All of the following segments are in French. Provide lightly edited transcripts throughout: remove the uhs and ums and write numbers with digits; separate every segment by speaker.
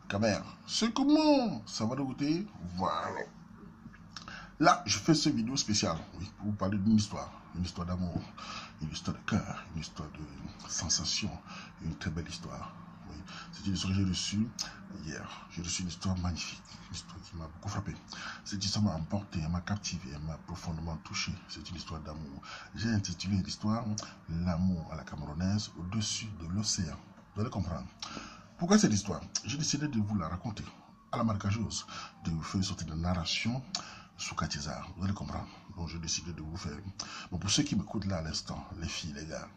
Speaker 1: Kamer, c'est comment? Ça va de côté? Voilà. Là, je fais cette vidéo spéciale, oui, pour vous parler d'une histoire d'amour, une histoire de cœur, une histoire de sensation, une très belle histoire. Oui. C'est une histoire que j'ai reçue hier. J'ai reçu une histoire magnifique, une histoire qui m'a beaucoup frappé. Cette histoire m'a emporté, elle m'a captivé, elle m'a profondément touché. C'est une histoire d'amour. J'ai intitulé l'histoire L'amour à la camerounaise au-dessus de l'océan. Vous allez comprendre. Pourquoi cette histoire? J'ai décidé de vous la raconter à la marécageuse, de vous faire sortir de narration sous Katizar. Vous allez comprendre. Donc j'ai décidé de vous faire. Bon, pour ceux qui m'écoutent là à l'instant, les filles, les gars,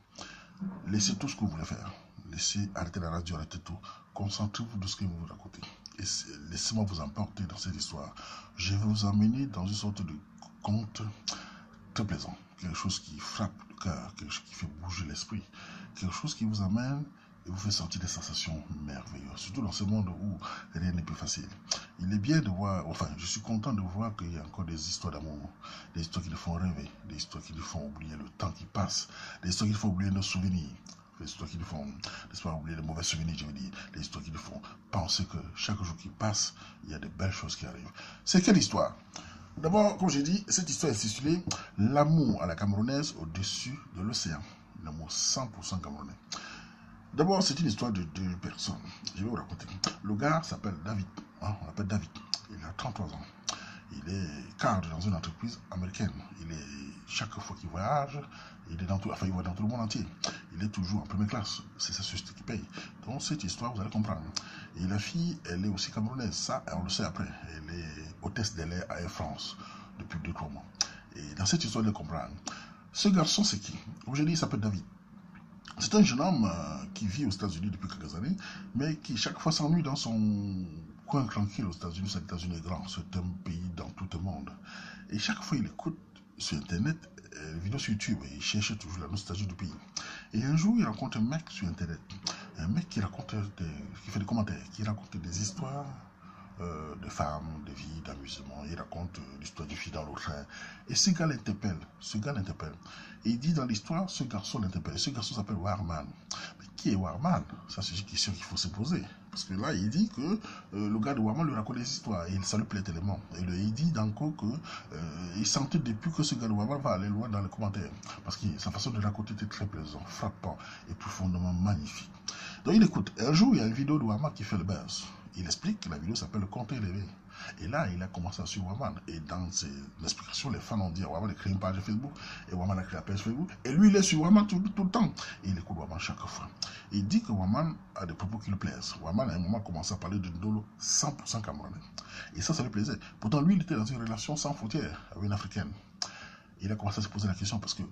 Speaker 1: laissez tout ce que vous voulez faire. Laissez arrêter la radio, arrêtez tout. Concentrez-vous de ce que vous racontez. Et laissez-moi vous emporter dans cette histoire. Je vais vous emmener dans une sorte de conte très plaisant. Quelque chose qui frappe le cœur, quelque chose qui fait bouger l'esprit. Quelque chose qui vous amène et vous fait sentir des sensations merveilleuses. Surtout dans ce monde où rien n'est plus facile. Il est bien de voir, enfin, je suis content de voir qu'il y a encore des histoires d'amour, des histoires qui nous font rêver, des histoires qui nous font oublier le temps qui passe, des histoires qui nous font oublier nos souvenirs, des histoires qui nous font oublier les mauvais souvenirs, je veux dire, des histoires qui nous font penser que chaque jour qui passe, il y a de belles choses qui arrivent. C'est quelle histoire? D'abord, comme j'ai dit, cette histoire est intitulée L'amour à la camerounaise au-dessus de l'océan. L'amour 100% camerounais. D'abord, c'est une histoire de deux personnes. Je vais vous raconter. Le gars s'appelle David. Hein, on l'appelle David. Il a 33 ans. Il est cadre dans une entreprise américaine. Chaque fois qu'il voyage, il va dans tout le monde entier. Il est toujours en première classe. C'est sa société qui paye. Donc, cette histoire, vous allez comprendre. Et la fille, elle est aussi camerounaise. Ça, on le sait après. Elle est hôtesse de l'air à Air France depuis 2-3 mois. Et dans cette histoire, vous allez comprendre. Ce garçon, c'est qui? Comme je dis, il s'appelle David. C'est un jeune homme qui vit aux États-Unis depuis quelques années, mais qui chaque fois s'ennuie dans son coin tranquille aux États-Unis. Les États-Unis est grand, c'est un pays dans tout le monde. Et chaque fois, il écoute sur Internet une vidéo sur YouTube et il cherche toujours la nostalgie du pays. Et un jour, il rencontre un mec sur Internet, un mec qui fait des commentaires, qui raconte des histoires de femmes, de vie, d'amusement. Il raconte l'histoire du fille dans le train. Et ce gars l'interpelle. Et il dit dans l'histoire, ce garçon l'interpelle. Ce garçon s'appelle Warman. Mais qui est Warman? Ça, c'est une question qu'il faut se poser. Parce que là, il dit que le gars de Warman lui raconte des histoires. Et ça lui plaît tellement. Et il dit encore qu'il sentait depuis que ce gars de Warman va aller loin dans les commentaires. Parce que sa façon de raconter était très plaisant, frappant et profondément magnifique. Donc il écoute. Un jour, il y a une vidéo de Warman qui fait le buzz. Il explique que la vidéo s'appelle Le Compte élevé. Et là, il a commencé à suivre Warman. Et dans ses explications, les fans ont dit Warman a créé une page Facebook. Et Warman a créé la page Facebook. Et lui, il est sur Warman tout le temps. Et il écoute Warman chaque fois. Et il dit que Warman a des propos qui lui plaisent. Warman, à un moment, a commencé à parler d'une Ndolo 100% camerounais. Et ça lui plaisait. Pourtant, lui, il était dans une relation sans frontières avec une Africaine. Et il a commencé à se poser la question parce que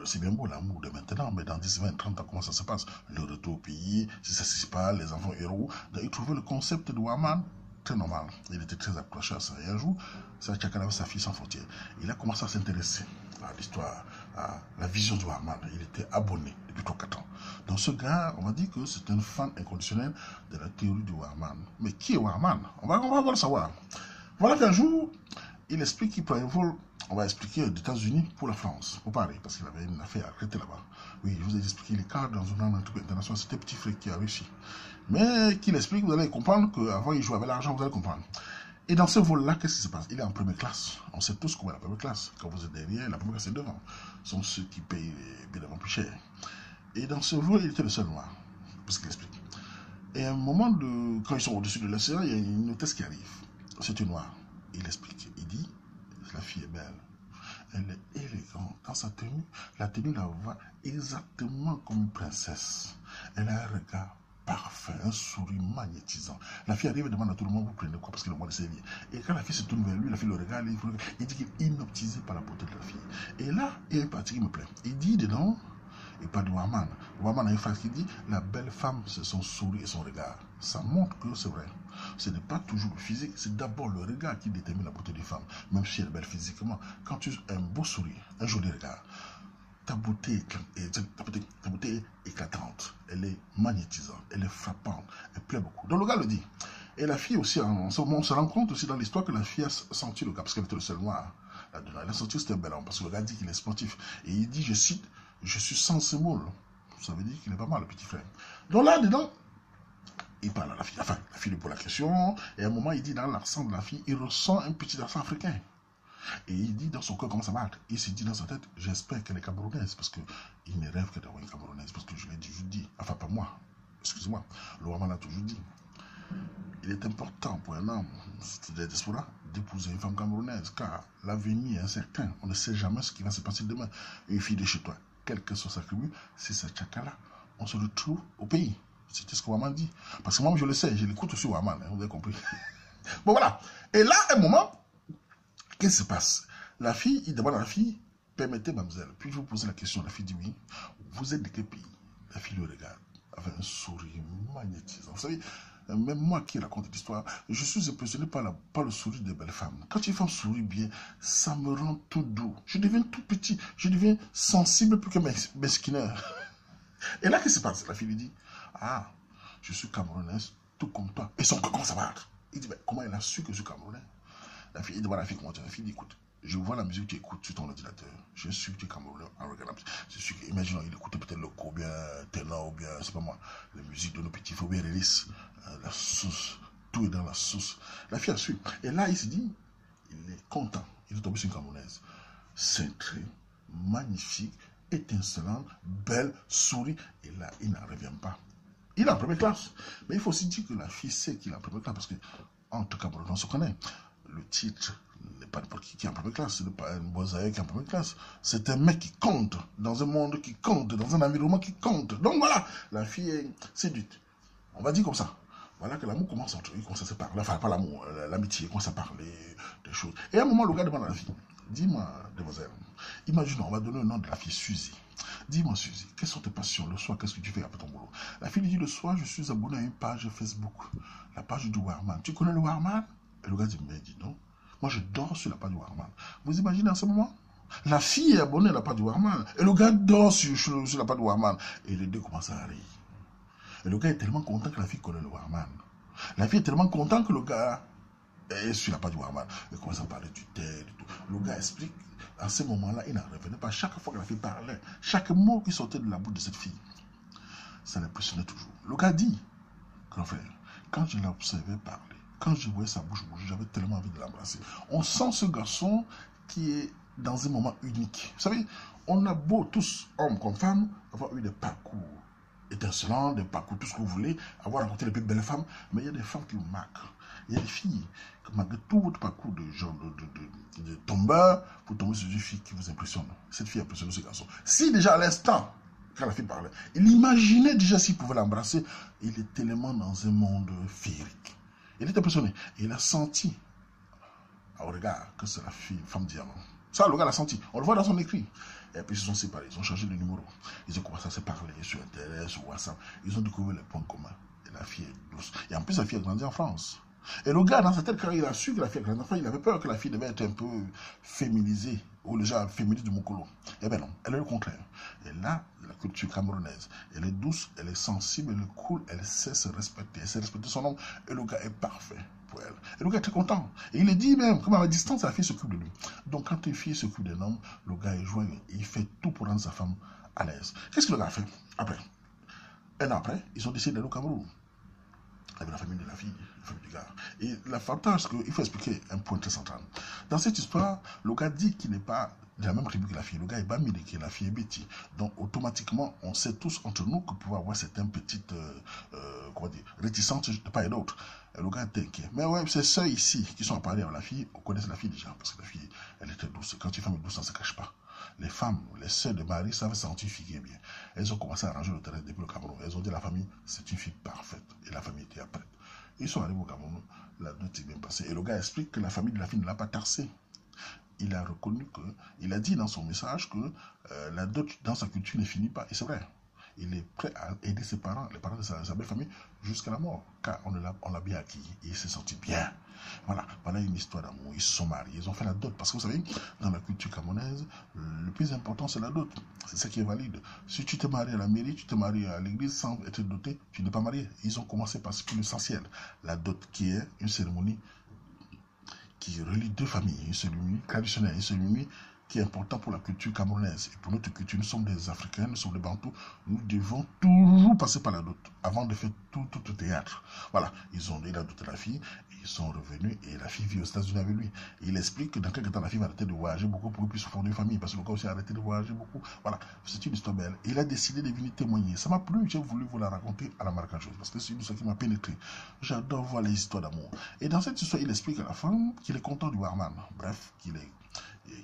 Speaker 1: c'est bien beau l'amour de maintenant, mais dans 10, 20, 30 ans, comment ça se passe? Le retour au pays, si ça ne se passe pas, les enfants héros. Donc, il trouvait le concept de Warman très normal. Il était très accroché à ça. Et un jour, Tchakala avait sa fille sans frontières. Il a commencé à s'intéresser à l'histoire, à la vision de Warman. Il était abonné depuis 3-4 ans. Donc ce gars, on va dire que c'est un fan inconditionnel de la théorie du Warman. Mais qui est Warman? On va le savoir. Voilà qu'un jour, il explique qu'il prend un vol, on va expliquer, aux États-Unis pour la France, pour Paris, parce qu'il avait une affaire à traiter là-bas. Oui, je vous ai expliqué les cadres dans une grande entreprise internationale, c'était petit frère qui a réussi. Mais qu'il explique, vous allez comprendre qu'avant il jouait avec l'argent, vous allez comprendre. Et dans ce vol-là, qu'est-ce qui se passe? Il est en première classe. On sait tous comment est la première classe. Quand vous êtes derrière, la première classe est devant. Ce sont ceux qui payent évidemment plus cher. Et dans ce vol, il était le seul noir, parce qu'il explique. Et à un moment, quand ils sont au-dessus de l'océan, il y a une hôtesse qui arrive. C'est une noire. Il explique, il dit, la fille est belle, elle est élégante dans sa tenue, la tenue la voit exactement comme une princesse. Elle a un regard parfait, un sourire magnétisant. La fille arrive et demande à tout le monde, vous prenez quoi? Parce que le monde est sévère. Et quand la fille se tourne vers lui, la fille le regarde, il dit qu'il est hypnotisé par la beauté de la fille. Et là, il y a une partie qui me plaît. Il dit dedans, et pas de Warman. Warman a une phrase qui dit la belle femme, c'est son sourire et son regard. Ça montre que c'est vrai. Ce n'est pas toujours le physique, c'est d'abord le regard qui détermine la beauté d'une femme, même si elle est belle physiquement. Quand tu as un beau sourire, un joli regard, ta beauté est éclatante, elle est magnétisante, elle est frappante, elle plaît beaucoup. Donc le gars le dit. Et la fille aussi, on se rend compte aussi dans l'histoire que la fille a senti le gars, parce qu'elle était le seul noir. Elle a senti que c'était un bel homme, parce que le gars dit qu'il est sportif. Et il dit, je cite, je suis sensible. Ça veut dire qu'il est pas mal, le petit frère. Donc là-dedans, il parle à la fille. Enfin, la fille lui pose la question. Et à un moment, il dit dans l'accent de la fille, il ressent un petit accent africain. Et il dit dans son cœur comment ça va. Il se dit dans sa tête, j'espère qu'elle est camerounaise. Parce qu'il ne rêve que d'avoir une camerounaise. Parce que je l'ai toujours dit. Enfin, pas moi. Excusez-moi. Le roi l'a toujours dit. Il est important pour un homme de diaspora d'épouser une femme camerounaise. Car l'avenir est incertain. On ne sait jamais ce qui va se passer demain. Une fille de chez toi, quelle que soit sa tribu, si c'est Tchakala, on se retrouve au pays. C'était ce que Waman dit. Parce que moi, je le sais, je l'écoute aussi Waman, hein, vous avez compris. Bon, voilà. Et là, à un moment, qu'est-ce qui se passe? La fille, il demande à la fille, permettez, mademoiselle. Puis je vous pose la question, la fille dit oui. Vous êtes de quel pays? La fille le regarde avec un sourire magnétisant. Vous savez, même moi qui raconte l'histoire, je suis impressionné par le sourire des belles femmes. Quand une femme sourit bien, ça me rend tout doux. Je deviens tout petit, je deviens sensible plus que mesquineur. Et là, qu'est-ce qui se passe? La fille lui dit, ah, je suis camerounaise, tout comme toi. Et son cœur commence à battre. Il dit, mais comment elle a su que je suis camerounais? La fille, il demande à la fille comment tu es. La fille dit, écoute, je vois la musique que tu écoutes sur ton ordinateur. Je suis que tu es camerounais en regardant. Je suis que, imaginons, il écoute peut-être le co, bien, ténor, ou bien, c'est pas moi, la musique de nos petits faux bien réalistes, la sauce, tout est dans la sauce. La fille a su. Et là, il se dit, il est content. Il est tombé sur une camerounaise. Cintrée, magnifique, étincelante, belle, sourit. Et là, il n'en revient pas. Il est en première classe. Mais il faut aussi dire que la fille sait qu'il est en première classe parce que, entre Camerounais, on se connaît. Le titre n'est pas n'importe qui est en première classe. Ce n'est pas un Bozaïe qui est en première classe. C'est un mec qui compte dans un monde qui compte, dans un environnement qui compte. Donc voilà, la fille est séduite. On va dire comme ça. Voilà que l'amour commence entre eux, il commence à se parler. Enfin, pas l'amour, l'amitié, commence à parler des choses. Et à un moment, le gars demande à la fille, dis-moi, demoiselle, imaginons, on va donner le nom de la fille Suzy. Dis-moi, Suzy, quelles sont tes passions? Le soir, qu'est-ce que tu fais après ton boulot? La fille lui dit, le soir, je suis abonné à une page Facebook, la page du Warman. Tu connais le Warman? Et le gars dit, mais dis non. Moi, je dors sur la page du Warman. Vous imaginez en ce moment? La fille est abonnée à la page du Warman. Et le gars dort sur la page du Warman. Et les deux commencent à rire. Et le gars est tellement content que la fille connaît le Warman. La fille est tellement contente que le gars est sur la page du Warman. Il commence à parler du tel et tout. Le gars explique. À ce moment-là, il n'en revenait pas. Chaque fois que la fille parlait, chaque mot qui sortait de la bouche de cette fille, ça l'impressionnait toujours. Le gars dit, grand frère, quand je l'observais parler, quand je voyais sa bouche bouger, j'avais tellement envie de l'embrasser. On sent ce garçon qui est dans un moment unique. Vous savez, on a beau, tous, hommes comme femmes, avoir eu des parcours étincelants, des parcours, tout ce que vous voulez, avoir rencontré les plus belles femmes, mais il y a des femmes qui vous marquent. Il y a des filles, malgré tout votre parcours de tombeur, vous tombez sur une fille qui vous impressionne. Cette fille impressionne ce garçon. Si déjà à l'instant, quand la fille parlait, il imaginait déjà s'il pouvait l'embrasser, il est tellement dans un monde féerique. Il est impressionné. Et il a senti, au regard, que c'est la fille, femme diamant. Ça, le gars l'a senti. On le voit dans son écrit. Et puis ils se sont séparés, ils ont changé de numéro. Ils ont commencé à se parler sur Internet, sur WhatsApp. Ils ont découvert les points communs. Et la fille est douce. Et en plus, la fille a grandi en France. Et le gars, dans sa tête, quand il a su que la fille a grandi en France, il avait peur que la fille devait être un peu féminisée, ou déjà féministe de Mokolo. Eh bien non, elle est le contraire. Et là, la culture camerounaise, elle est douce, elle est sensible, elle est cool, elle sait se respecter, elle sait respecter son homme. Et le gars est parfait pour elle. Et le gars est très content. Et il est dit même, comme à la distance, la fille s'occupe de lui. Donc quand une fille s'occupe d'un homme, le gars est joyeux. Et il fait tout pour rendre sa femme à l'aise. Qu'est-ce que le gars a fait après? Un an après, ils ont décidé d'aller au Cameroun. Avec la famille de la fille, la famille du gars. Et l'avantage, il faut expliquer un point très central. Dans cette histoire, le gars dit qu'il n'est pas de la même tribu que la fille. Le gars est Bamile, que la fille est Betty. Donc, automatiquement, on sait tous entre nous que pouvoir avoir certaines petites réticences de part et d'autre. Le gars est inquiet. Mais ouais, ces sœurs ici qui sont apparues avec la fille, on connaît la fille déjà, parce que la fille, elle est très douce. Quand une femme est douce, ça ne se cache pas. Les femmes, les sœurs de Marie savent s'identifier bien. Elles ont commencé à arranger le terrain depuis le Cameroun. Elles ont dit à la famille, c'est une fille parfaite. Et la famille était prête. Ils sont arrivés au Cameroun, la dot est bien passée. Et le gars explique que la famille de la fille ne l'a pas tarsé. Il a reconnu que, il a dit dans son message que la dot dans sa culture ne finit pas. Et c'est vrai. Il est prêt à aider ses parents, les parents de sa belle famille, jusqu'à la mort. Car on l'a bien acquis. Et il s'est senti bien. Voilà, voilà une histoire d'amour. Ils se sont mariés, ils ont fait la dot. Parce que vous savez, dans la culture camerounaise, le plus important, c'est la dot. C'est ce qui est valide. Si tu te maries à la mairie, tu te maries à l'église sans être doté, tu n'es pas marié. Ils ont commencé par ce qui est l'essentiel. La dot qui est une cérémonie qui relie deux familles. Une cérémonie traditionnelle, une cérémonie qui est important pour la culture camerounaise et pour notre culture. Nous sommes des Africains, nous sommes des Bantous. Nous devons toujours passer par la dot avant de faire tout le théâtre. Voilà, il a doté la fille, ils sont revenus et la fille vit aux États-Unis avec lui. Et il explique que dans quelques temps, la fille va arrêter de voyager beaucoup pour qu'il puisse fonder une famille parce que le gars aussi a arrêté de voyager beaucoup. Voilà, c'est une histoire belle. Et il a décidé de venir témoigner. Ça m'a plu, j'ai voulu vous la raconter à la marquage parce que c'est une histoire qui m'a pénétré. J'adore voir les histoires d'amour. Et dans cette histoire, il explique à la femme qu'il est content du barman. Bref,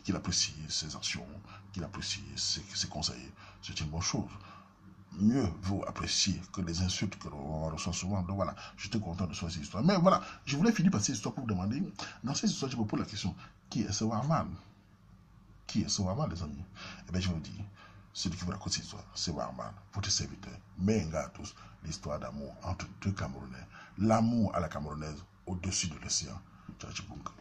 Speaker 1: qu'il apprécie ses actions, qu'il apprécie ses conseils. C'est une bonne chose. Mieux vaut apprécier que les insultes que l'on reçoit souvent. Donc voilà, j'étais content de cette histoire. Mais voilà, je voulais finir par cette histoire pour vous demander, dans cette histoire, je me pose la question, qui est ce Warman? Qui est ce Warman, les amis? Eh bien, je vous dis, celui qui vous raconte cette histoire, c'est Warman, votre serviteur. Menga à tous, l'histoire d'amour entre deux Camerounais. L'amour à la camerounaise au-dessus de l'océan. Tchadjibunga.